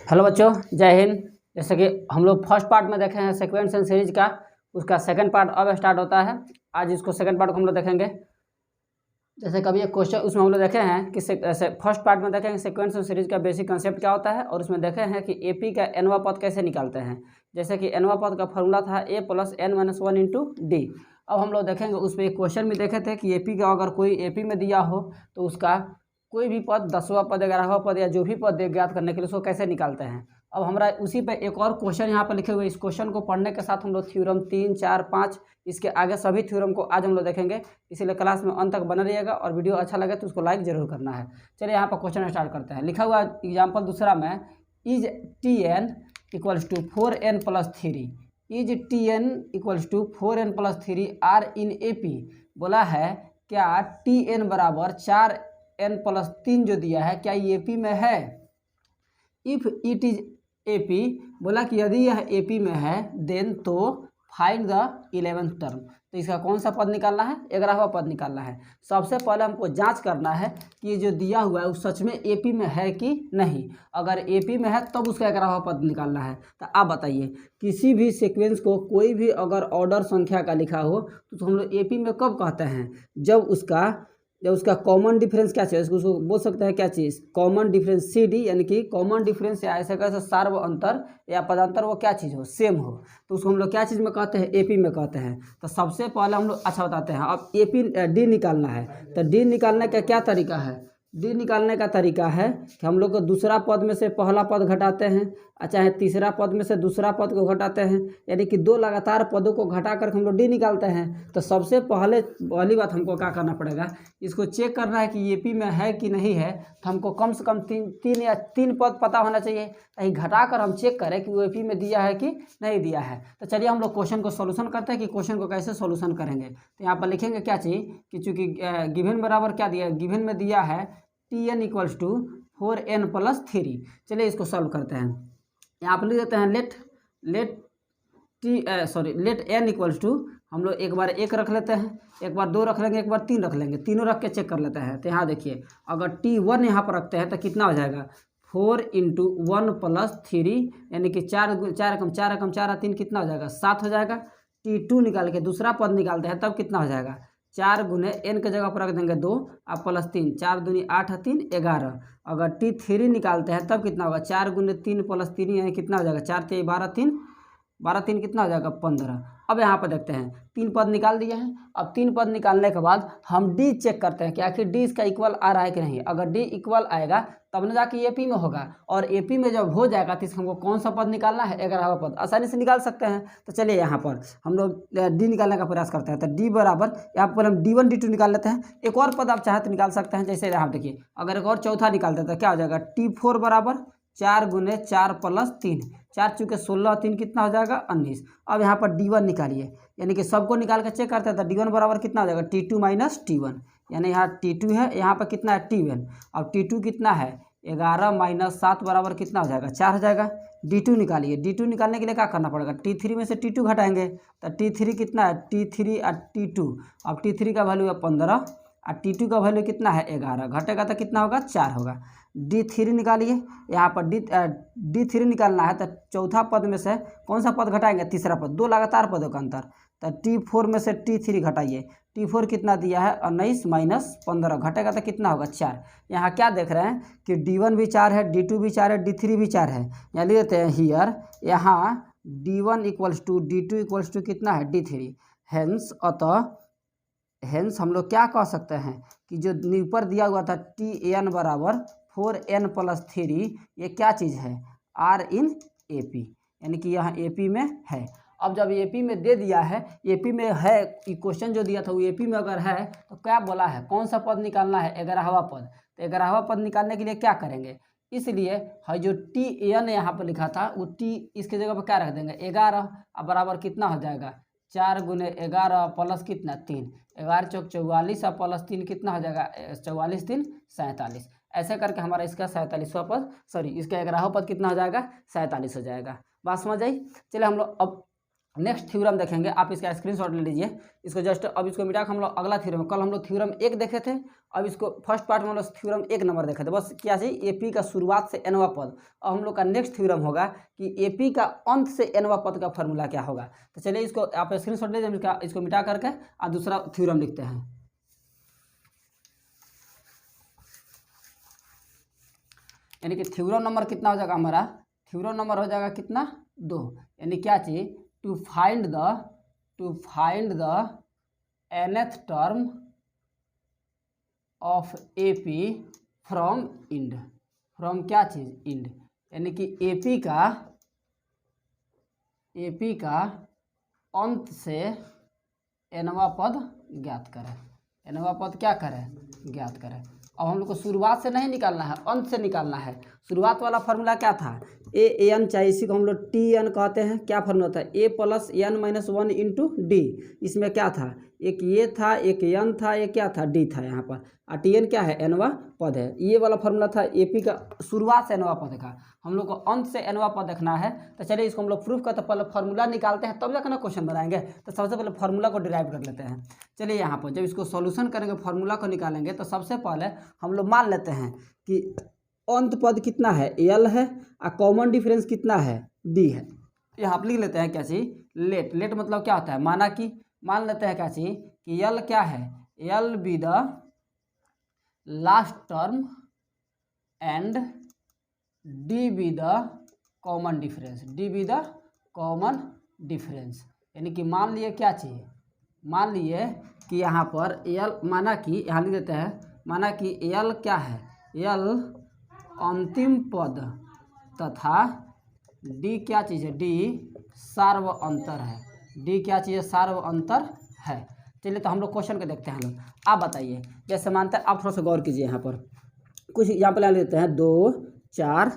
Hello बच्चों, जय हिंद। जैसे कि हम लोग फर्स्ट पार्ट में देखे हैं सीक्वेंस एंड सीरीज का, उसका सेकंड पार्ट अब स्टार्ट होता है। आज इसको सेकंड पार्ट को हम लोग देखेंगे। जैसे कभी एक क्वेश्चन उसमें हम लोग देखे हैं कि फर्स्ट पार्ट में देखेंगे सीक्वेंस एंड सीरीज का बेसिक कंसेप्ट क्या होता है, और उसमें देखे हैं कि एपी का एनवा पद कैसे निकालते हैं। जैसे कि एनवा पद का फॉर्मूला था A plus N minus one into D. अब हम लोग देखेंगे उसमें एक क्वेश्चन भी देखे थे कि एपी का अगर कोई एपी में दिया हो तो उसका कोई भी पद 10वां पद 11वां पद या जो भी पद ज्ञात करने के लिए उसको कैसे निकालते हैं। अब हमारा उसी पे एक और क्वेश्चन यहाँ पर लिखे हुए, इस क्वेश्चन को पढ़ने के साथ हम लोग थ्योरम 3, 4, 5 इसके आगे सभी थ्योरम को आज हम लोग देखेंगे। इसीलिए क्लास में अंत तक बना रहिएगा और वीडियो अच्छा लगे तो उसको लाइक जरूर करना है। चलिए यहाँ पर क्वेश्चन स्टार्ट करते हैं। लिखा हुआ एग्जाम्पल दूसरा में, is T N equals to 4n plus 3, is T N equals to 4n plus 3 are in A P. बोला है क्या टी एन बराबर 4n प्लस 3 जो दिया है क्या ये पी में है। इफ इट इज एपी, बोला कि यदि यह एपी में है देन तो फाइंड द 11th टर्म। तो इसका कौन सा पद निकालना है, 11वां पद निकालना है। सबसे पहले हमको जांच करना है कि ये जो दिया हुआ है वो सच में एपी में है कि नहीं। अगर एपी में है तब उसका 11वां पद निकालना है। तो आप बताइए, किसी भी सीक्वेंस को कोई भी अगर ऑर्डर संख्या का लिखा हो तो हम लोग एपी में कब कहते हैं, जब उसका कॉमन डिफरेंस क्या चाहिए, उसको बोल सकते हैं क्या चीज़, कॉमन डिफरेंस सी डी, यानी कि कॉमन डिफरेंस या ऐसे कैसे सार्व अंतर या पदांतर वो क्या चीज़ हो, सेम हो। तो उसको हम लोग क्या चीज़ में कहते हैं, एपी में कहते हैं। तो सबसे पहले हम लोग अच्छा बताते हैं, अब एपी डी निकालना है। तो डी निकालने का क्या तरीका है, डी निकालने का तरीका है कि हम लोग को दूसरा पद में से पहला पद घटाते हैं, चाहे तीसरा पद में से दूसरा पद को घटाते हैं, यानी कि 2 लगातार पदों को घटा कर हम लोग डी निकालते हैं। तो सबसे पहली बात हमको क्या करना पड़ेगा, इसको चेक करना है कि एपी में है कि नहीं है। तो हमको कम से कम तीन पद पता होना चाहिए, ताकि घटा कर हम चेक करें कि वो एपी में दिया है कि नहीं दिया है। तो चलिए हम लोग क्वेश्चन को सोल्यूशन करते हैं कि क्वेश्चन को कैसे सोल्यूशन करेंगे। तो यहाँ पर लिखेंगे क्या चीज़ कि चूँकि गिवन बराबर क्या दिया है, गिवन में दिया है T N equals to 4n plus 3। चलिए इसको सॉल्व करते हैं। यहाँ पर लिख देते हैं लेट एन इक्वल्स टू, हम लोग एक बार 1 रख लेते हैं, एक बार 2 रख लेंगे, एक बार 3 रख लेंगे, तीनों रख के चेक कर लेते हैं। तो यहाँ देखिए, अगर T1 यहाँ पर रखते हैं तो कितना हो जाएगा, 4 इंटू 1 प्लस 3, यानी कि 4 एकम 4 3 कितना हो जाएगा, 7 हो जाएगा। T2 निकाल के दूसरा पद निकालते हैं तब कितना हो जाएगा, 4 गुने एन के जगह पर रख देंगे 2 और प्लस 3, 4 दूनी 8 3 11। अगर T3 निकालते हैं तब कितना होगा, 4 गुने 3 प्लस 3 यानी कितना हो जाएगा, 4 3 12 3 कितना हो जाएगा 15। अब यहाँ पर देखते हैं 3 पद निकाल दिए हैं। अब 3 पद निकालने के बाद हम डी चेक करते हैं कि आखिर डी इसका इक्वल आ रहा है कि नहीं। अगर डी इक्वल आएगा तब ना जाके एपी में होगा, और एपी में जब हो जाएगा तो हमको कौन सा पद निकालना है, 11वां पद। आसानी से निकाल सकते हैं। तो चलिए यहाँ पर हम लोग डी निकालने का प्रयास करते हैं। तो डी बराबर यहाँ पर हम D1 D2 निकाल लेते हैं। एक और पद आप चाहे तो निकाल सकते हैं, जैसे यहाँ देखिए, अगर एक और चौथा निकालते हैं तो क्या हो जाएगा, T4 बराबर 4 गुने 4 प्लस 3, 4 चूँकि 16 3 कितना हो जाएगा 19। अब यहाँ पर D1 निकालिए, यानी कि सबको निकाल कर चेक करते हैं। तो D1 बराबर कितना हो जाएगा, T2 माइनस T1, यानी यहाँ T2 है, यहाँ पर कितना है T1। अब T2 कितना है, 11 माइनस 7 बराबर कितना हो जाएगा, 4 हो जाएगा। D2 निकालिए, D2 निकालने के लिए क्या करना पड़ेगा, T3 में से T2 घटाएंगे। तो T3 कितना है, T3 और T2। अब T3 का वैल्यू है 15 और T2 का वैल्यू कितना है 11, घटेगा तो कितना होगा, 4 होगा। D3 निकालिए, यहाँ पर D3 निकालना है। तो चौथा पद में से कौन सा पद घटाएंगे, तीसरा पद, 2 लगातार पदों का अंतर। तो T4 में से T3 घटाइए, T4 कितना दिया है 19 माइनस 15, घटेगा तो कितना होगा 4। यहाँ क्या देख रहे हैं कि D1 भी 4 है, D2 भी 4 है, D3 भी 4 है। यहाँ लिख देते हैं हियर, यहाँ D1 equals to D2 equals to कितना है D3। हेंस हम लोग क्या कह सकते हैं कि जो ऊपर दिया हुआ था Tn बराबर 4n प्लस 3, ये क्या चीज़ है, आर इन एपी, यानी कि यहाँ एपी में है। अब जब एपी में दे दिया है, एपी में है, क्वेश्चन जो दिया था वो एपी में अगर है तो क्या बोला है, कौन सा पद निकालना है, 11वां पद। तो 11वां पद निकालने के लिए क्या करेंगे, इसलिए है जो Tn यहाँ पर लिखा था वो T इसके जगह पर क्या रख देंगे 11, अब बराबर कितना हो जाएगा, 4 गुने 11 प्लस कितना 3, 11 चौक 44 और प्लस 3 कितना हो जाएगा, 44 3 47। ऐसे करके हमारा इसका 47वां पद, इसका 11वां पद कितना हो जाएगा, 47 हो जाएगा। बात समझ आई। चलिए हम लोग अब नेक्स्ट थ्योरम देखेंगे, आप इसका स्क्रीनशॉट ले लीजिए इसको जस्ट। अब इसको मिटा के हम लोग अगला थ्योरम, कल हम लोग थ्योरम 1 देखे थे, अब इसको फर्स्ट पार्ट में हम लोग थ्योरम 1 नंबर देखे थे। बस क्या चाहिए, एपी का शुरुआत से एनवा पद। अब हम लोग का नेक्स्ट थ्योरम होगा कि एपी का अंत से एनवा पद का फॉर्मूला क्या होगा। तो चलिए इसको आप स्क्रीनशॉट ले लीजिए, इसको मिटा करके और दूसरा थ्योरम लिखते हैं। यानी कि थ्योरम नंबर कितना हो जाएगा हमारा, थ्योरम नंबर हो जाएगा कितना, 2। यानी क्या चाहिए, to find the nth term of AP from end, from क्या चीज, इंड। यानी कि एपी का अंत से एनवा पद ज्ञात करें, एनवा पद क्या करें, ज्ञात करें। अब हम लोग को शुरुआत से नहीं निकालना है, अंत से निकालना है। शुरुआत वाला फार्मूला क्या था, ए एन, चाहे इसी को हम लोग टी एन कहते हैं। क्या फार्मूला था, A plus N minus 1 into D. इसमें क्या था, एक ये था, एक एन था, एक क्या था, डी था यहाँ पर। और टी एन क्या है, एनवा पद है। ये वाला फार्मूला था एपी का शुरुआत से एनवा पद का। हम लोग को अंत से एनवा पद देखना है। तो चलिए इसको हम लोग प्रूफ करते, पहले फार्मूला निकालते हैं तब जाकर ना क्वेश्चन बनाएंगे। तो सबसे पहले फार्मूला को डिराइव कर लेते हैं। चलिए यहाँ पर जब इसको सॉल्यूशन करेंगे, फार्मूला को निकालेंगे, तो सबसे पहले हम लोग मान लेते हैं कि अंत पद कितना है, एल है, और कॉमन डिफरेंस कितना है, डी है। यहाँ पर लिख लेते हैं क्या चीज, लेट। लेट मतलब क्या होता है, माना कि मान लेते हैं क्या चीज कि एल क्या है, L be the last term and D be the common difference, D be the common difference. यानी कि मान लिए क्या चाहिए, मान लिए कि यहाँ पर एल, माना कि यहाँ लिख देते हैं, माना कि एल क्या है, एल अंतिम पद तथा डी क्या चीज़ है, डी सार्व अंतर है, डी क्या चीज़ है, सार्व अंतर है। चलिए तो हम लोग क्वेश्चन को देखते हैं। हम लोग आप बताइए, जैसे मानते हैं, आप थोड़ा सा गौर कीजिए। यहाँ पर कुछ यहाँ पर ले लेते हैं, 2 4,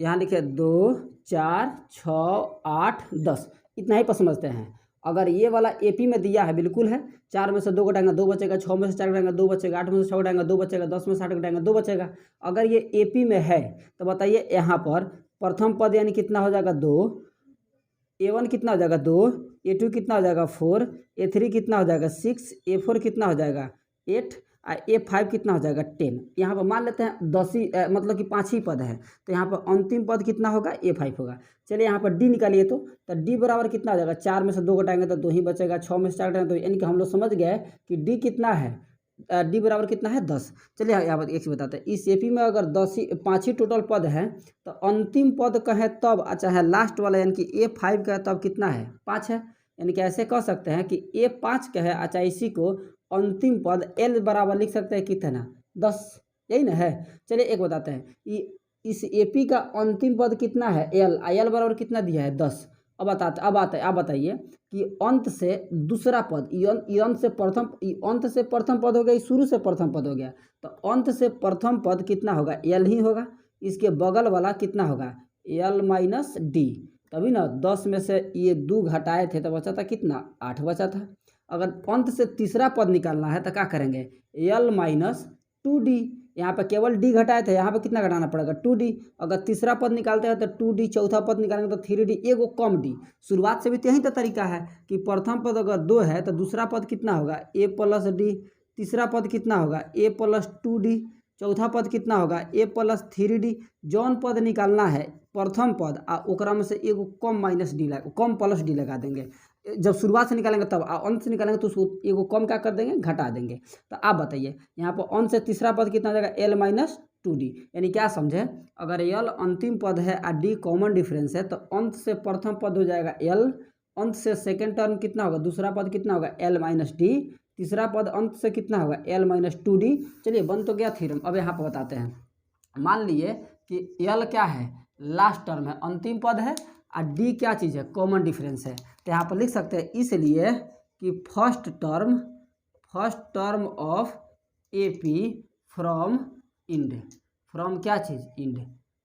यहाँ लिखे 2 4 6 8 10, इतना ही पर समझते हैं। अगर ये वाला एपी में दिया है, बिल्कुल है, 4 में से 2 घटाएंगे 2 बचेगा, 6 में से 4 घटाएंगे 2 बचेगा, 8 में से 6 घटाएंगे 2 बचेगा, 10 में से 8 घटाएंगे 2 बचेगा। अगर ये एपी में है तो बताइए यहाँ पर प्रथम पद यानी कितना हो जाएगा, 2, A1 कितना हो जाएगा, 2, A2 कितना हो जाएगा, 4, A3 कितना हो जाएगा, 6, A4 कितना हो जाएगा, 8, और A5 कितना हो जाएगा, 10। यहाँ पर मान लेते हैं 10 ही मतलब कि 5 ही पद है, तो यहाँ पर अंतिम पद कितना होगा, A5 होगा। चलिए यहाँ पर डी निकालिए, तो डी बराबर कितना हो जाएगा, 4 में से 2 घटाएंगे तो 2 ही बचेगा, 6 में से 4 घटाएंगे तो, यानी कि हम लोग समझ गए कि डी कितना है, डी बराबर कितना है, 10। चलिए यहाँ पर एक चीज़ बताते हैं, इस एपी में अगर 5 ही टोटल पद है तो अंतिम पद कहें तब, अच्छा है लास्ट वाला यानी कि A5 का तब कितना है, 5 है। यानी कि ऐसे कह सकते हैं कि A5 का है, अच्छा इसी को अंतिम पद एल बराबर लिख सकते हैं कितना, 10, यही ना है। चलिए एक बताते हैं, इस एपी का अंतिम पद कितना है, एल, एल बराबर कितना दिया है, 10। अब बताइए कि अंत से दूसरा पद, अंत से प्रथम पद हो गया, शुरू से प्रथम पद हो गया, तो अंत से प्रथम पद कितना होगा, एल ही होगा। इसके बगल वाला कितना होगा, एल माइनस डी। तभी ना 10 में से ये 2 घटाए थे तो बचा था कितना, 8 बचा था। अगर अंत से तीसरा पद निकालना है तो क्या करेंगे, एल माइनस 2d। यहाँ पर केवल डी घटाए थे, यहाँ पर कितना घटाना पड़ेगा, 2d। अगर तीसरा पद निकालते हैं तो 2d, चौथा पद निकालेंगे तो 3d, एगो कम डी। शुरुआत से भी तो यही तो तरीका है कि प्रथम पद अगर 2 है तो दूसरा पद कितना होगा, a प्लस डी, तीसरा पद कितना होगा, a प्लस 2d, चौथा पद कितना होगा, a प्लस 3d। जौन पद निकालना है प्रथम पद आ ओकरा में से एगो कम माइनस डी कम प्लस डी लगा देंगे। जब शुरुआत से निकालेंगे तब, अंत से निकालेंगे तो उसको एगो कम क्या कर देंगे, घटा देंगे। तो आप बताइए यहाँ पर अंत से तीसरा पद कितना हो जाएगा, एल माइनस 2d। यानी क्या समझे, अगर एल अंतिम पद है और डी कॉमन डिफरेंस है तो अंत से प्रथम पद हो जाएगा एल, अंत से सेकेंड टर्म कितना होगा, दूसरा पद कितना होगा, एल माइनस डी, तीसरा पद अंत से कितना होगा, एल माइनस 2d। चलिए बन तो गया थ्योरम। अब यहाँ पर बताते हैं, मान लिए कि एल क्या है, लास्ट टर्म है, अंतिम पद है, और डी क्या चीज़ है, कॉमन डिफरेंस है। तो यहाँ पर लिख सकते हैं इसलिए कि first term of AP from end, from क्या चीज़, इंड।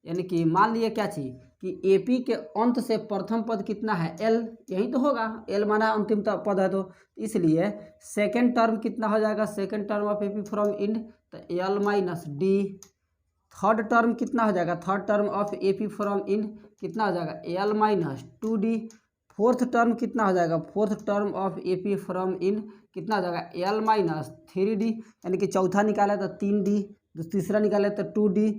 यानी कि मान लिए क्या चीज़ कि एपी के अंत से प्रथम पद कितना है, एल, यही तो होगा, एल माना अंतिम पद है, तो इसलिए सेकेंड टर्म कितना हो जाएगा, second term of AP from end, तो L minus D. Third term कितना हो जाएगा, third term of A P from end कितना हो जाएगा L minus 2d। Fourth term कितना हो जाएगा, fourth term of A P from end कितना हो जाएगा एल माइनस 3d, यानी कि चौथा निकाले तो 3d, तीसरा निकाले तो 2d,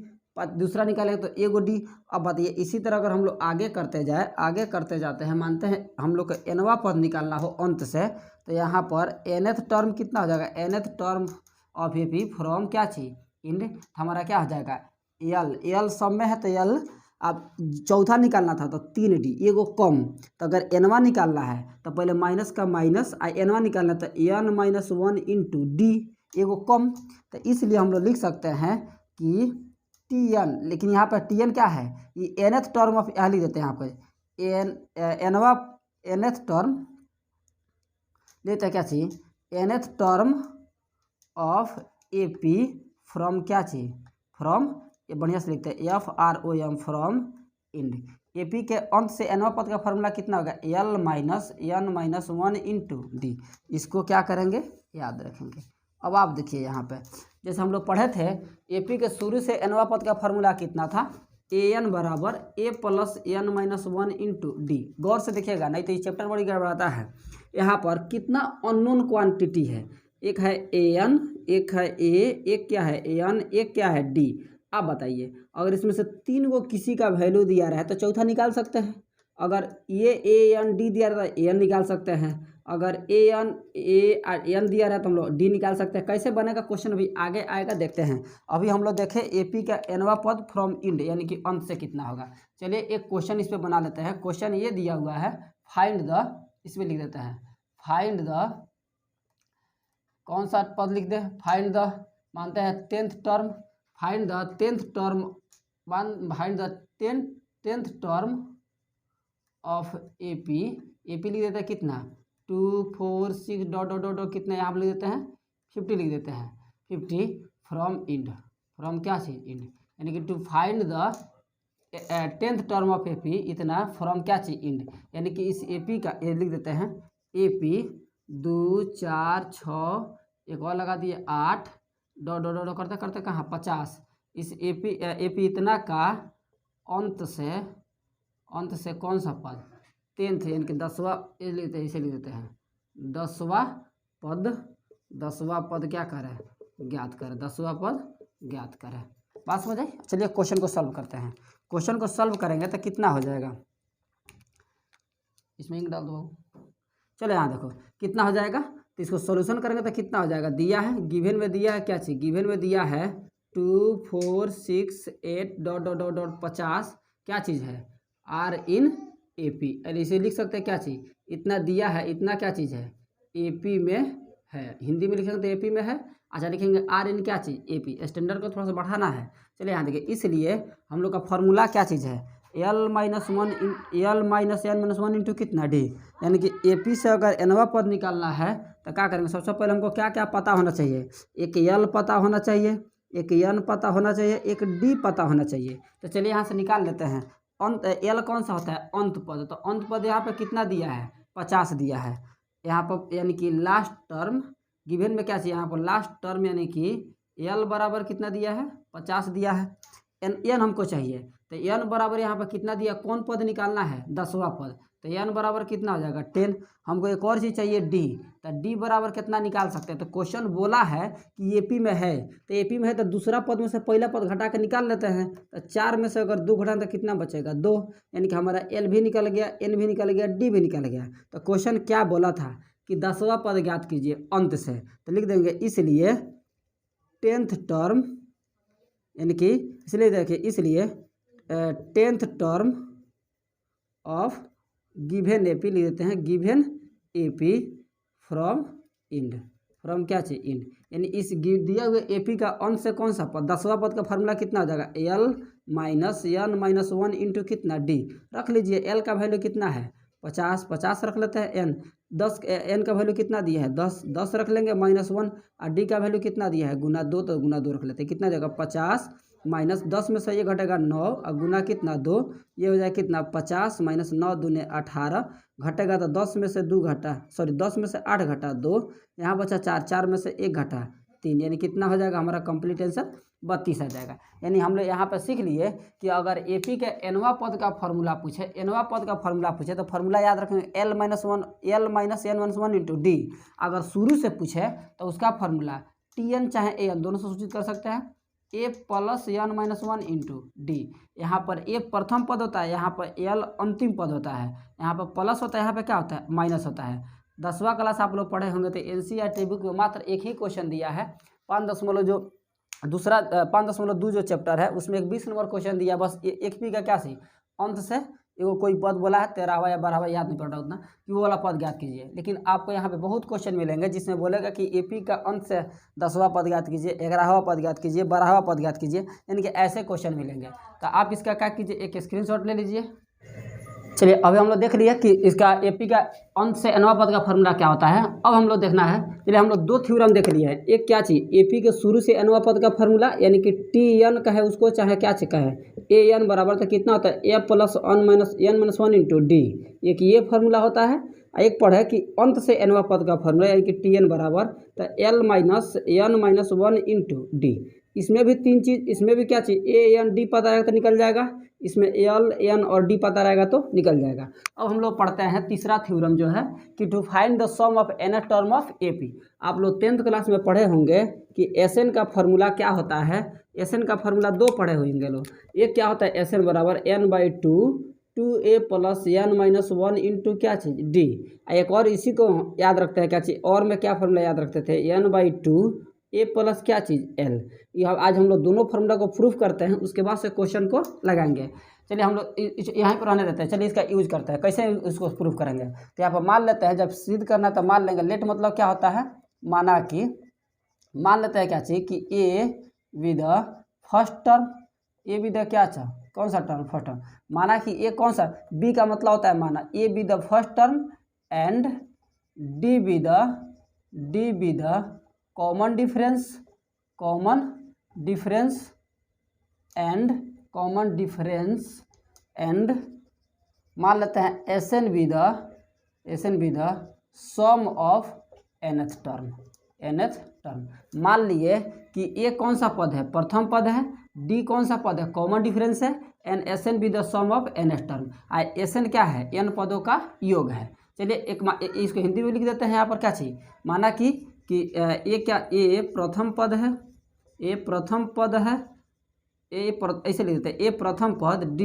दूसरा निकाले तो एगो डी। अब बताइए इसी तरह अगर हम लोग आगे करते जाए, आगे करते जाते हैं, मानते हैं हम लोग को एनवा पद निकालना हो अंत से, तो यहाँ पर nth टर्म कितना हो जाएगा, nth term of A P from क्या चीज इन, हमारा क्या हो जाएगा एल सब में है तो एल, अब चौथा निकालना था तो 3d एगो कम, तो अगर एनवा निकालना है तो पहले माइनस का माइनस आ एनवा निकालना तो एन माइनस 1 इंटू डी एगो कम, तो इसलिए हम लोग लिख सकते हैं कि टी एन, लेकिन यहाँ पर टी एन क्या है, ये nth टर्म ऑफ लिख देते हैं यहाँ पर एनवा nth टर्म लेते हैं क्या चाहिए nth term of A P from क्या चाहिए फ्रॉम, ये बढ़िया से लिखते हैं FROM from end. A P के अंत से एनवा पद का फॉर्मूला कितना होगा L minus N minus 1 into D, इसको क्या करेंगे याद रखेंगे। अब आप देखिए यहाँ पे जैसे हम लोग पढ़े थे ए पी के शुरू से एनवा पद का फॉर्मूला कितना था ए एन बराबर A plus N minus 1 into D. गौर से देखिएगा नहीं तो ये चैप्टर बड़ी गड़बड़ाता है। यहाँ पर कितना अननोन क्वांटिटी है, एक है ए एन, एक है ए, एक क्या है ए एन, एक क्या है डी। आप बताइए अगर इसमें से तीन को किसी का वैल्यू दिया रहा है तो चौथा निकाल सकते हैं, अगर ये ए एन डी दिया रहा है तो ए एन निकाल सकते हैं, अगर ए एन दिया रहा है तो हम लोग डी निकाल सकते हैं। कैसे बनेगा क्वेश्चन अभी आगे आएगा, देखते हैं। अभी हम लोग देखें ए पी का एनवा पद फ्रॉम इंड यानी कि अंत से कितना होगा। चलिए एक क्वेश्चन इस पर बना लेते हैं। क्वेश्चन ये दिया हुआ है फाइंड द, इसमें लिख देते हैं फाइंड द, कौन सा पद लिख दे, फाइंड द, मानते हैं 10th term, find the 10th term, find the 10th term of A P लिख देते हैं कितना 2 4 6 डॉट डॉट डॉट कितना यहाँ पर लिख देते हैं 50 लिख देते हैं 50 फ्रॉम इंड, फ्रॉम क्या चीज इंड, यानी कि to find the 10th term of A P इतना फ्रॉम क्या चीज इंड, यानी कि इस ए पी का ये लिख देते हैं ए पी 2 4 6 एक और लगा दिए 8 डॉट डॉट डॉट करते करते कहाँ 50, इस ए पी इतना का अंत से कौन सा पद 10th यानी कि 10वां ये लेते हैं, इसे लिख देते हैं 10वां पद क्या करे ज्ञात करे, 10वां पद ज्ञात करे। बात समझ आई। चलिए क्वेश्चन को सॉल्व करते हैं। क्वेश्चन को सॉल्व करेंगे तो कितना हो जाएगा, इसमें इंक डाल दो। चलो यहाँ देखो कितना हो जाएगा, तो इसको सॉल्यूशन करेंगे तो कितना हो जाएगा, दिया है गिवन में दिया है क्या चीज़, गिवन में दिया है 2 4 6 8 डॉट डॉट डॉट डॉट 50 क्या चीज़ है आर इन ए पी, अरे इसे लिख सकते हैं क्या चीज़, इतना दिया है, इतना क्या चीज़ है ए पी में है, हिंदी में लिखेंगे तो ए पी में है। अच्छा लिखेंगे आर इन क्या चीज़ ए पी, स्टैंडर्ड को थोड़ा सा बढ़ाना है। चलिए यहाँ देखिए, इसलिए हम लोग का फॉर्मूला क्या चीज़ है L minus N minus 1 into कितना डी, यानी कि ए पी से अगर एनवा पद निकालना है तो क्या करेंगे, सबसे पहले हमको क्या क्या पता होना चाहिए, एक एल पता होना चाहिए, एक एन पता होना चाहिए, एक डी पता होना चाहिए। तो चलिए यहाँ से निकाल लेते हैं। अंत एल कौन सा होता है अंत पद, तो अंत पद यहाँ पे कितना दिया है 50 दिया है यहाँ पर, यानी कि लास्ट टर्म गिवन में क्या चाहिए यहाँ पर लास्ट टर्म, यानी कि एल बराबर कितना दिया है 50 दिया है, एन हमको चाहिए, तो एन बराबर यहाँ पर कितना दिया, कौन पद निकालना है 10वां पद, तो एन बराबर कितना हो जाएगा 10। हमको एक और चीज़ चाहिए डी, तो डी बराबर कितना निकाल सकते हैं, तो क्वेश्चन बोला है कि एपी में है, तो एपी में है तो दूसरा पद में से पहला पद घटा के निकाल लेते हैं, तो 4 में से अगर 2 घटा तो कितना बचेगा 2, यानी कि हमारा एल भी निकल गया, एन भी निकल गया, डी भी निकल गया। तो क्वेश्चन क्या बोला था कि 10वां पद ज्ञात कीजिए अंत से, तो लिख देंगे इसलिए 10th टर्म, यानी कि इसलिए देखिए इसलिए 10th term of given A P लिख देते हैं, given A P from end, from क्या चाहिए इंड, यानी इस दिया हुए ए पी का अंश से कौन सा पद 10वां पद का फार्मूला कितना हो जाएगा L minus N minus 1 into कितना डी, रख लीजिए एल का वैल्यू कितना है 50 रख लेते हैं, एन 10 एन का वैल्यू कितना दिया है 10 रख लेंगे माइनस 1, और डी का वैल्यू कितना दिया है गुना 2, तो गुना 2 रख लेते हैं, कितना जाएगा 50 माइनस 10 में से ये घटेगा 9 और गुना कितना 2, ये हो जाएगा कितना 50 माइनस 9 दूने 18 घटेगा, तो 10 में से 2 घटा 10 में से 8 घटा 2, यहाँ बचा 4 में से 1 घटा 3, यानी कितना हो जाएगा हमारा कंप्लीट आंसर 32 आ जाएगा। यानी हम लोग यहाँ पर सीख लिए कि अगर एपी के एनवा पद का फॉर्मूला पूछे, तो फॉर्मूला याद रखेंगे L-1 इंटू डी। अगर शुरू से पूछे तो उसका फॉर्मूला Tn चाहे An दोनों से सूचित कर सकते हैं, A plus N-1 into D. यहाँ पर A प्रथम पद होता है, यहाँ पर L अंतिम पद होता है, यहाँ पर प्लस होता है, यहाँ पर क्या होता है माइनस होता है। 10वां क्लास आप लोग पढ़े होंगे तो NCERT बुक में मात्र एक ही क्वेश्चन दिया है, 5.2 जो चैप्टर है उसमें एक 20 नंबर क्वेश्चन दिया, बस एक पी का क्या सी अंत से एगो कोई पद बोला है, 13वां या 12वां याद नहीं पड़ रहा उतना, कि वो वाला पद ज्ञात कीजिए। लेकिन आपको यहाँ पे बहुत क्वेश्चन मिलेंगे जिसमें बोलेगा कि एपी का अंत से 10वां पद ज्ञात कीजिए, 11वां पद ज्ञात कीजिए, 12वां पद ज्ञात कीजिए, यानी कि ऐसे क्वेश्चन मिलेंगे। तो आप इसका क्या कीजिए, एक स्क्रीनशॉट ले लीजिए। चलिए अभी हम लोग देख लिए कि इसका एपी का अंत से एनवा पद का फॉर्मूला क्या होता है। अब हम लोग देखना है, चलिए हम लोग 2 थ्योरम देख लिए हैं। एक क्या चीज़, एपी के शुरू से एनवा पद का फॉर्मूला, यानी कि Tn कहे उसको चाहे क्या चीज कहे, An बराबर तो कितना होता है A plus N-1 into D, एक ये फॉर्मूला होता है। एक पढ़े कि अंत से एनवा पद का फॉर्मूला, यानी कि Tn बराबर तो L-N-1 इंटू डी। इसमें भी 3 चीज़, इसमें भी क्या चीज़ A-N-D पता रहेगा तो निकल जाएगा, इसमें L-N और D पता रहेगा तो निकल जाएगा। अब हम लोग पढ़ते हैं तीसरा थ्योरम जो है कि to find the sum of nth term of AP। आप लोग 10th क्लास में पढ़े होंगे कि Sn का फॉर्मूला क्या होता है। Sn का फॉर्मूला 2 पढ़े होंगे लोग। एक क्या होता है Sn बराबर n/2 2a plus N-1 into क्या चीज़ D। एक और इसी को याद रखते हैं क्या चीज़, और में क्या फॉर्मूला याद रखते थे n/2 a प्लस क्या चीज़ L। यह आज हम लोग दोनों फॉर्मूला को प्रूफ करते हैं, उसके बाद से क्वेश्चन को लगाएंगे। चलिए हम लोग यहाँ पर रहने देते हैं, चलिए इसका यूज करते हैं। कैसे इसको प्रूफ करेंगे, तो यहाँ पर मान लेते हैं, जब सिद्ध करना तो मान लेंगे। लेट मतलब क्या होता है, माना कि मान लेते हैं क्या चीज़ कि A with first term, A with क्या था कौन सा टर्म फर्स्ट टर्म, माना कि A कौन सा, B का मतलब होता है माना A with first term and D with common difference and मान लेते हैं Sn with sum of nth term. मान लिए कि A कौन सा पद है, प्रथम पद है, D कौन सा पद है, कॉमन डिफरेंस है, and Sn with sum of nth term. Sn क्या है, n पदों का योग है। चलिए इसको हिंदी में लिख देते हैं। यहाँ पर क्या चाहिए, माना कि A प्रथम पद है, ऐसे लिख देते हैं A प्रथम पद, D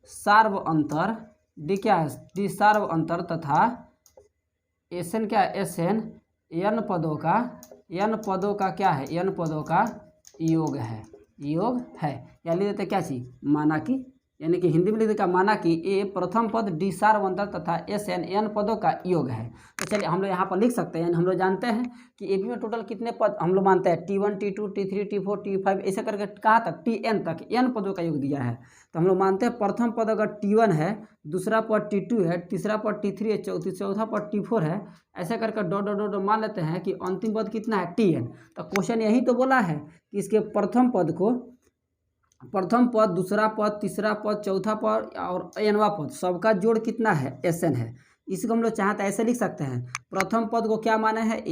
सार्व अंतर, D क्या है, D सार्व अंतर तथा Sn क्या है, Sn n पदों का क्या है, n पदों का योग है। या लिख देते क्या चीज़, माना कि, यानी कि हिंदी में लिख देगा माना कि A प्रथम पद D सार्व अंतर तथा Sn n पदों का योग है। तो चलिए हम लोग यहाँ पर लिख सकते हैं, हम लोग जानते हैं कि AP में टोटल कितने पद हम लोग मानते हैं, T1 T2 T3 T4 T5 ऐसे करके कहाँ तक Tn तक n पदों का योग दिया है। तो हम लोग मानते हैं प्रथम पद अगर T1 है, दूसरा पद T2 है, तीसरा पद T3 है, चौथा पद T4 है, ऐसे करके डॉट मान लेते हैं कि अंतिम पद कितना है Tn। तो क्वेश्चन यही तो बोला है कि इसके प्रथम पद, दूसरा पद, तीसरा पद, चौथा पद और nवां पद सबका जोड़ कितना है, Sn है। इसको हम लोग चाहते हैं ऐसे लिख सकते हैं, प्रथम पद को क्या माने हैं A, तो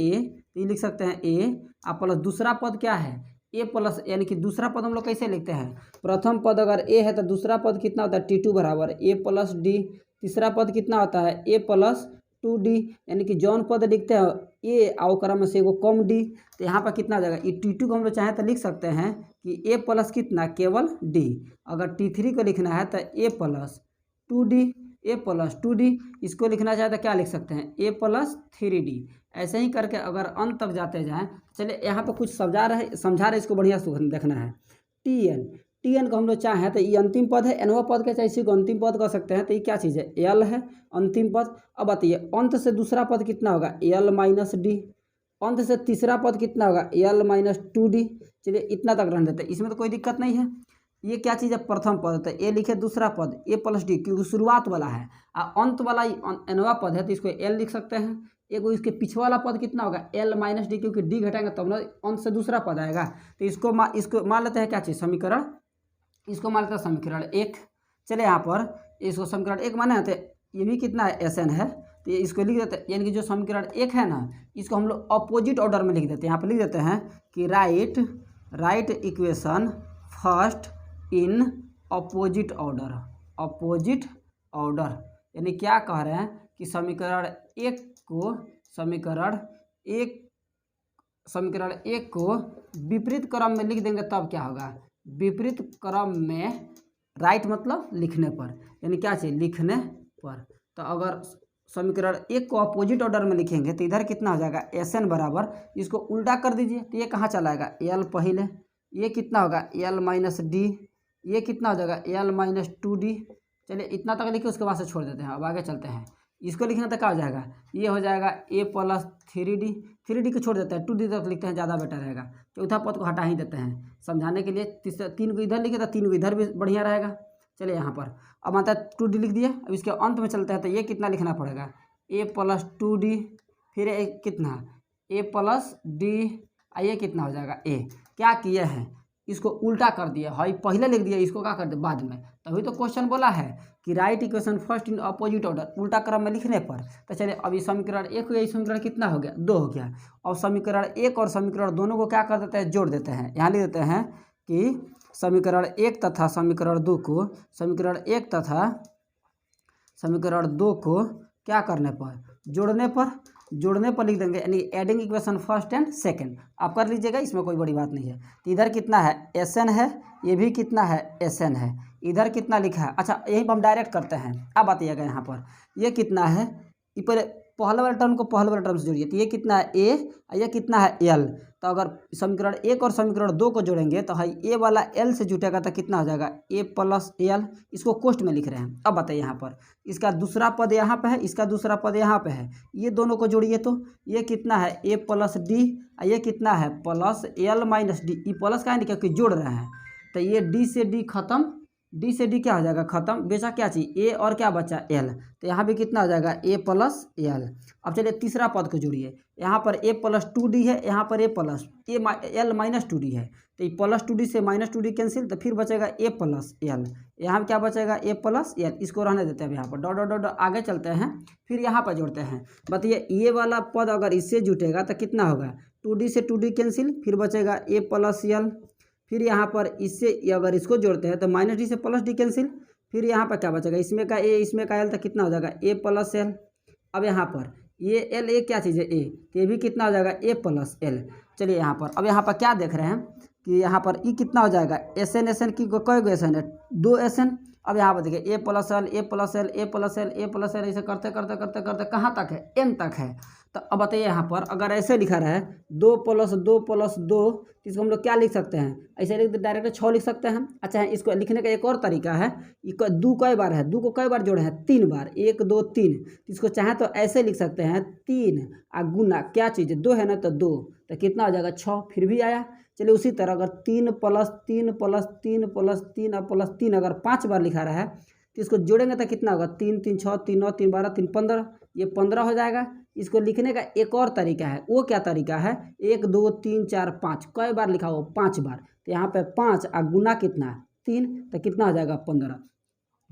ये लिख सकते हैं A और प्लस दूसरा पद क्या है A प्लस, यानी कि दूसरा पद हम लोग कैसे लिखते हैं, प्रथम पद अगर A है तो दूसरा पद कितना होता है T2 बराबर A प्लस D, तीसरा पद कितना होता है A प्लस 2D, यानी कि जौन पद लिखते हैं A और में से एगो कम D। तो यहाँ पर कितना आ जाएगा, ये T2 को हम लोग चाहें तो लिख सकते हैं कि A प्लस कितना केवल D। अगर T3 को लिखना है तो A प्लस 2D, इसको लिखना चाहे तो क्या लिख सकते हैं A प्लस 3D। ऐसे ही करके अगर अंत तक जाते जाएँ। चलिए यहाँ पर कुछ समझा रहे, इसको बढ़िया से देखना है। Tn को हम लोग चाहें तो ये अंतिम पद है, nवा पद के चाहे इसी को अंतिम पद कर सकते हैं। तो ये क्या चीज़ है, L है अंतिम पद। अब बताइए अंत से दूसरा पद कितना होगा L माइनस D, अंत से तीसरा पद कितना होगा L माइनस 2D। चलिए इतना तक रहने देते हैं, इसमें तो कोई दिक्कत नहीं है। ये क्या चीज़ है, प्रथम पद, तो A लिखे, दूसरा पद A प्लस D क्योंकि शुरुआत वाला है, और अंत वाला nवा पद है तो इसको L लिख सकते हैं। एगो इसके पीछे वाला पद कितना होगा L माइनस D, क्योंकि D घटाएंगे तब ना अंत से दूसरा पद आएगा। तो इसको मान लेते हैं क्या चीज़, समीकरण, इसको मान लेते हैं समीकरण 1। चले यहाँ पर इसको समीकरण 1 माने तो ये भी कितना है Sn है, तो ये इसको लिख देते हैं, यानी कि जो समीकरण 1 है ना, इसको हम लोग अपोजिट ऑर्डर में लिख देते हैं। यहाँ पर लिख देते हैं कि right equation first in opposite order. यानी क्या कह रहे हैं कि समीकरण एक को विपरीत क्रम में लिख देंगे तब क्या होगा, विपरीत क्रम में, राइट मतलब लिखने पर, यानी क्या चाहिए, लिखने पर। तो अगर समीकरण 1 को अपोजिट ऑर्डर में लिखेंगे तो इधर कितना हो जाएगा, SN बराबर, इसको उल्टा कर दीजिए तो ये कहाँ चला आएगा, L पहले, ये कितना होगा L माइनस डी, ये कितना हो जाएगा L माइनस 2D। चलिए इतना तक लिखे, उसके बाद से छोड़ देते हैं। अब आगे चलते हैं, इसको लिखना तो क्या हो जाएगा, ये हो जाएगा A प्लस 3D को छोड़ देते हैं, 2D तक लिखते हैं, ज़्यादा बेटर रहेगा। चौथा पद को हटा ही देते हैं समझाने के लिए। 3 को इधर लिखे तो 3 को इधर भी बढ़िया रहेगा। चलिए यहाँ पर अब आता है 2D लिख दिए। अब इसके अंत में चलते हैं तो ये कितना लिखना पड़ेगा, A प्लस 2D, फिर एक कितना A प्लस D, ये कितना हो जाएगा A। क्या किए हैं, इसको उल्टा कर दिया, हाई पहले लिख दिया, इसको क्या कर दिया बाद में। तभी तो क्वेश्चन बोला है कि right equation first in opposite order, उल्टा क्रम में लिखने पर। तो चलिए अभी समीकरण 1 हो गया, समीकरण कितना हो गया, 2 हो गया। और समीकरण 1 और समीकरण दोनों को क्या कर देते हैं, जोड़ देते हैं। यहाँ लिख देते हैं कि समीकरण 1 तथा समीकरण 2 को क्या करने पर, जोड़ने पर लिख देंगे, यानी adding equation first and second. आप कर लीजिएगा, इसमें कोई बड़ी बात नहीं है। तो इधर कितना है, SN है, ये भी कितना है, SN है। इधर कितना लिखा है, अच्छा यहीं पर हम डायरेक्ट करते हैं। अब बताइएगा यहाँ पर ये कितना है, ये पहले पहले वाले टर्म को पहले वाले टर्म से जोड़िए। तो ये कितना है A, ये कितना है L। तो अगर समीकरण 1 और समीकरण 2 को जोड़ेंगे तो है A वाला L से जुटेगा तो कितना हो जाएगा, A प्लस L। इसको कोष्ट में लिख रहे हैं। अब बताइए यहाँ पर इसका दूसरा पद यहाँ पे है, इसका दूसरा पद यहाँ पे है, ये दोनों को जोड़िए तो ये कितना है A प्लस D, ये कितना है प्लस L माइनस D। ये प्लस का है क्योंकि जोड़ रहे हैं। तो ये D से D खत्म, D से D क्या हो जाएगा खत्म, बेचा क्या चाहिए A और क्या बचा L। तो यहाँ भी कितना हो जाएगा A प्लस L। अब चलिए तीसरा पद को जोड़िए, यहाँ पर A प्लस 2D है, यहाँ पर A plus L minus 2D है। तो ये प्लस 2D से माइनस 2D कैंसिल, तो फिर बचेगा A प्लस L। यहाँ क्या बचेगा A प्लस L। इसको रहने देते हैं। अब यहाँ पर डॉट डॉट डॉट आगे चलते हैं, फिर यहाँ पर जोड़ते हैं। बताइए ये वाला पद अगर इससे जुटेगा तो कितना होगा, 2D से 2D कैंसिल, फिर बचेगा A प्लस L। फिर यहाँ पर इससे अगर इसको जोड़ते हैं तो माइनस D से प्लस D कैंसिल, फिर यहाँ पर क्या बचेगा, इसमें का A इसमें का L, तो कितना हो जाएगा A प्लस L। अब यहाँ पर ये L A क्या चीज़ है A, तो ये भी कितना हो जाएगा A प्लस L। चलिए यहाँ पर अब यहाँ पर क्या देख रहे हैं कि यहाँ पर ई कितना हो जाएगा, SN की कई गो SN है, 2 SN। अब यहाँ पर देखिए A plus L, A plus L, A plus L, A plus L, ऐसे करते करते करते करते कहाँ तक है, N तक है। तो अब बताइए यहाँ पर अगर ऐसे लिखा रहा है 2 प्लस 2 प्लस 2, तो इसको हम लोग क्या लिख सकते हैं, ऐसे लिख डायरेक्ट 6 लिख सकते हैं। अच्छा है, इसको लिखने का एक और तरीका है, दो कई बार है, 2 को कई बार जोड़े हैं, 3 बार, 1 2 3। इसको चाहे तो ऐसे लिख सकते हैं 3 गुना क्या चीज़ 2 है ना, तो 2, तो कितना हो जाएगा 6, फिर भी आया। चलिए उसी तरह अगर 3 प्लस 3 प्लस 3 प्लस 3 और प्लस 3 अगर 5 बार लिखा रहा है तो इसको जोड़ेंगे तो कितना होगा, 3 3 6 3 9 3 12 3 15, ये 15 हो जाएगा। इसको लिखने का एक और तरीका है, वो क्या तरीका है, 1 2 3 4 5 कई बार लिखा हो, 5 बार। तो यहाँ पे 5 गुना कितना 3, तो कितना हो जाएगा 15।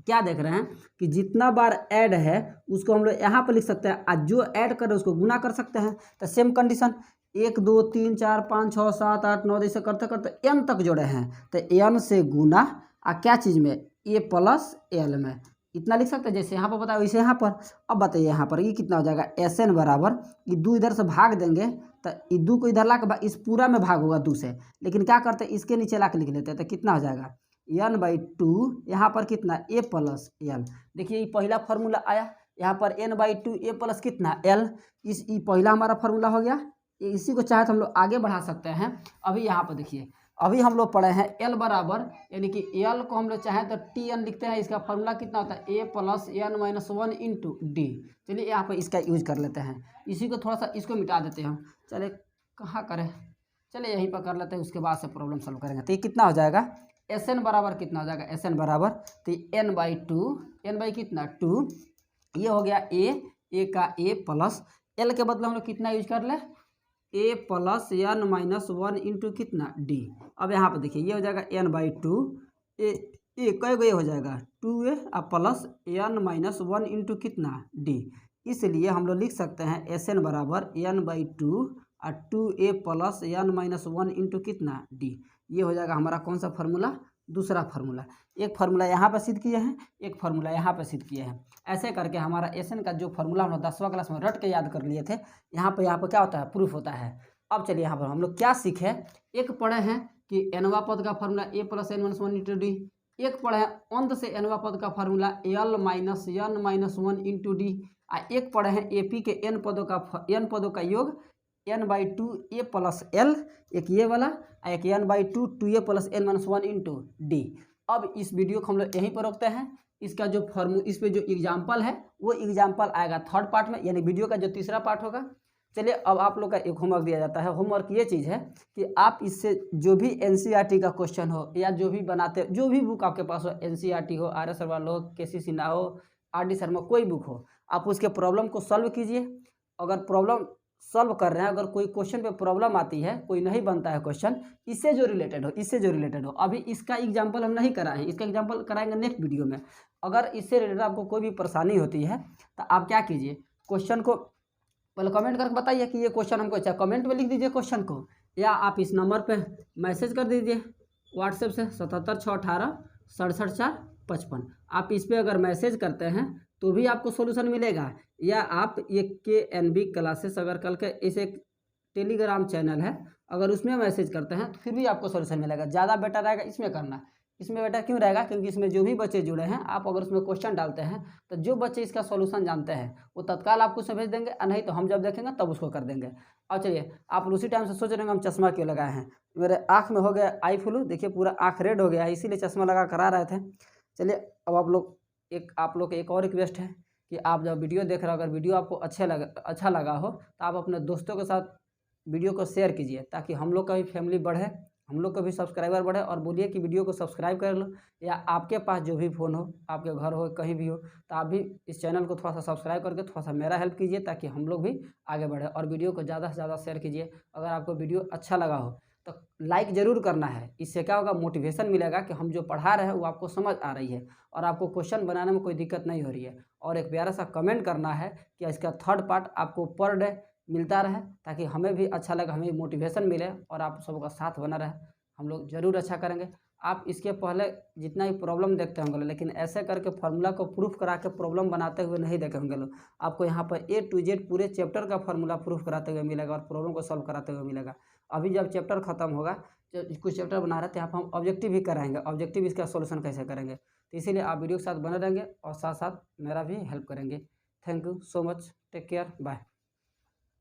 क्या देख रहे हैं कि जितना बार ऐड है उसको हम लोग यहाँ पर लिख सकते हैं, आज जो ऐड कर रहे हैं उसको गुना कर सकते हैं। तो सेम कंडीशन 1 2 3 4 5 6 7 8 9 ऐसे करते करते n तक जोड़े हैं, तो n से गुना क्या चीज़ में, A प्लस L में, इतना लिख सकते हैं। जैसे यहाँ पर बताया वैसे यहाँ पर। अब बताइए यहाँ पर ये कितना हो जाएगा, SN बराबर, ये 2 इधर से भाग देंगे तो ये 2 को इधर ला के इस पूरा में भाग होगा 2 से, लेकिन क्या करते हैं इसके नीचे ला के लिख लेते हैं। तो कितना हो जाएगा n/2, यहाँ पर कितना A प्लस L। देखिए ये पहला फार्मूला आया, यहाँ पर n/2 A प्लस कितना L, ये पहला हमारा फार्मूला हो गया। इसी को चाहे तो हम लोग आगे बढ़ा सकते हैं। अभी यहाँ पर देखिए, अभी हम लोग पढ़े हैं L बराबर, यानी कि L को हम लोग चाहें तो TN लिखते हैं। इसका फार्मूला कितना होता है, A plus n minus 1 into D। चलिए यहाँ पर इसका यूज कर लेते हैं, इसी को थोड़ा सा इसको मिटा देते हैं। चलिए कहाँ करें, चलिए यहीं पर कर लेते हैं, उसके बाद से प्रॉब्लम सॉल्व करेंगे। तो ये कितना हो जाएगा, SN बराबर कितना हो जाएगा, SN बराबर तो n/2, n कितना 2, ये हो गया A का A प्लस L के बदले हम लोग कितना यूज कर ले, A plus n minus 1 into कितना D। अब यहाँ पर देखिए ये हो जाएगा n/2, ए कई गो हो जाएगा 2A plus n minus 1 into कितना D। इसलिए हम लोग लिख सकते हैं एस एन बराबर n/2 और 2a प्लस n-1 इंटू कितना d। ये हो जाएगा हमारा कौन सा फार्मूला, दूसरा फार्मूला। एक फार्मूला यहाँ पर सिद्ध किए हैं, एक फार्मूला यहाँ पर सिद्ध किए हैं। ऐसे करके हमारा एस एन का जो फार्मूला हम लोग 10वां क्लास में रट के याद कर लिए थे, यहाँ पर क्या होता है, प्रूफ होता है। अब चलिए यहाँ पर हम लोग क्या सीखे, एक पढ़े हैं कि nवां पद का formula a plus n-1 into D, एक पढ़े हैं अंत से nवां पद का formula l minus n-1 into D, एक पढ़े हैं AP के n पदों का योग n/2 a प्लस l, एक ये वाला, एक n/2 2a plus n-1 into D. अब इस वीडियो को हम लोग यहीं पर रोकते हैं। इसका जो इस पे जो एग्जाम्पल है वो एग्जाम्पल आएगा थर्ड पार्ट में, यानी वीडियो का जो तीसरा पार्ट होगा। चलिए अब आप लोग का एक होमवर्क दिया जाता है। होमवर्क ये चीज़ है कि आप इससे जो भी NCERT का क्वेश्चन हो या जो भी बनाते, जो भी बुक आपके पास हो, NCERT हो, RS अग्रवाल हो, KC सिन्हा हो, RD शर्मा, कोई बुक हो, आप उसके प्रॉब्लम को सॉल्व कीजिए। अगर प्रॉब्लम सॉल्व कर रहे हैं, अगर कोई क्वेश्चन पे प्रॉब्लम आती है, कोई नहीं बनता है क्वेश्चन, इससे जो रिलेटेड हो, अभी इसका एग्जाम्पल हम नहीं कराए हैं, इसका एग्जाम्पल कराएंगे नेक्स्ट वीडियो में। अगर इससे रिलेटेड आपको कोई भी परेशानी होती है तो आप क्या कीजिए, क्वेश्चन को पहले कमेंट करके बताइए कि ये क्वेश्चन हमको, चाहे कमेंट में लिख दीजिए क्वेश्चन को, या आप इस नंबर पे मैसेज कर दीजिए व्हाट्सएप से 7761867455। आप इस पर अगर मैसेज करते हैं तो भी आपको सोल्यूशन मिलेगा, या आप ये KNB क्लासेस अगर कल के इस एक टेलीग्राम चैनल है, अगर उसमें मैसेज करते हैं तो फिर भी आपको सोल्यूशन मिलेगा। ज़्यादा बेटर रहेगा इसमें करना। इसमें बेटर क्यों रहेगा, क्योंकि इसमें जो भी बच्चे जुड़े हैं, आप अगर उसमें क्वेश्चन डालते हैं तो जो बच्चे इसका सॉल्यूशन जानते हैं वो तत्काल आपको उसमें भेज देंगे, नहीं तो हम जब देखेंगे तब उसको कर देंगे। और चलिए, आप उसी टाइम से सोच रहे हैं हम चश्मा क्यों लगाए हैं, मेरे आँख में हो गया आई फ्लू, देखिए पूरा आँख रेड हो गया है, इसीलिए चश्मा लगा कर आ रहे थे। चलिए अब आप लोग एक और रिक्वेस्ट है कि आप जब वीडियो देख रहे हो, अगर वीडियो आपको अच्छा लगा हो तो आप अपने दोस्तों के साथ वीडियो को शेयर कीजिए, ताकि हम लोग का भी फैमिली बढ़े, हम लोग का भी सब्सक्राइबर बढ़े। और बोलिए कि वीडियो को सब्सक्राइब कर लो, या आपके पास जो भी फ़ोन हो, आपके घर हो, कहीं भी हो, तो आप भी इस चैनल को थोड़ा सा सब्सक्राइब करके थोड़ा सा मेरा हेल्प कीजिए, ताकि हम लोग भी आगे बढ़े। और वीडियो को ज़्यादा से ज़्यादा शेयर कीजिए। अगर आपको वीडियो अच्छा लगा हो तो लाइक ज़रूर करना है। इससे क्या होगा, मोटिवेशन मिलेगा कि हम जो पढ़ा रहे हैं वो आपको समझ आ रही है और आपको क्वेश्चन बनाने में कोई दिक्कत नहीं हो रही है। और एक प्यारा सा कमेंट करना है कि इसका थर्ड पार्ट आपको पर डे मिलता रहे, ताकि हमें भी अच्छा लगे, हमें मोटिवेशन मिले और आप सबका साथ बना रहे। हम लोग ज़रूर अच्छा करेंगे। आप इसके पहले जितना ही प्रॉब्लम देखते होंगे, लेकिन ऐसे करके फार्मूला को प्रूफ करा के प्रॉब्लम बनाते हुए नहीं देखे होंगे लोग। आपको यहाँ पर A to Z पूरे चैप्टर का फार्मूला प्रूफ कराते हुए मिलेगा और प्रॉब्लम को सॉल्व कराते हुए मिलेगा। अभी जब चैप्टर खत्म होगा, जो कुछ चैप्टर बना रहे थे, यहाँ पर हम ऑब्जेक्टिव भी कराएंगे, ऑब्जेक्टिव इसका सोल्यूशन कैसे करेंगे। तो इसीलिए आप वीडियो के साथ बने रहेंगे और साथ साथ मेरा भी हेल्प करेंगे। Thank you so much, take care, bye.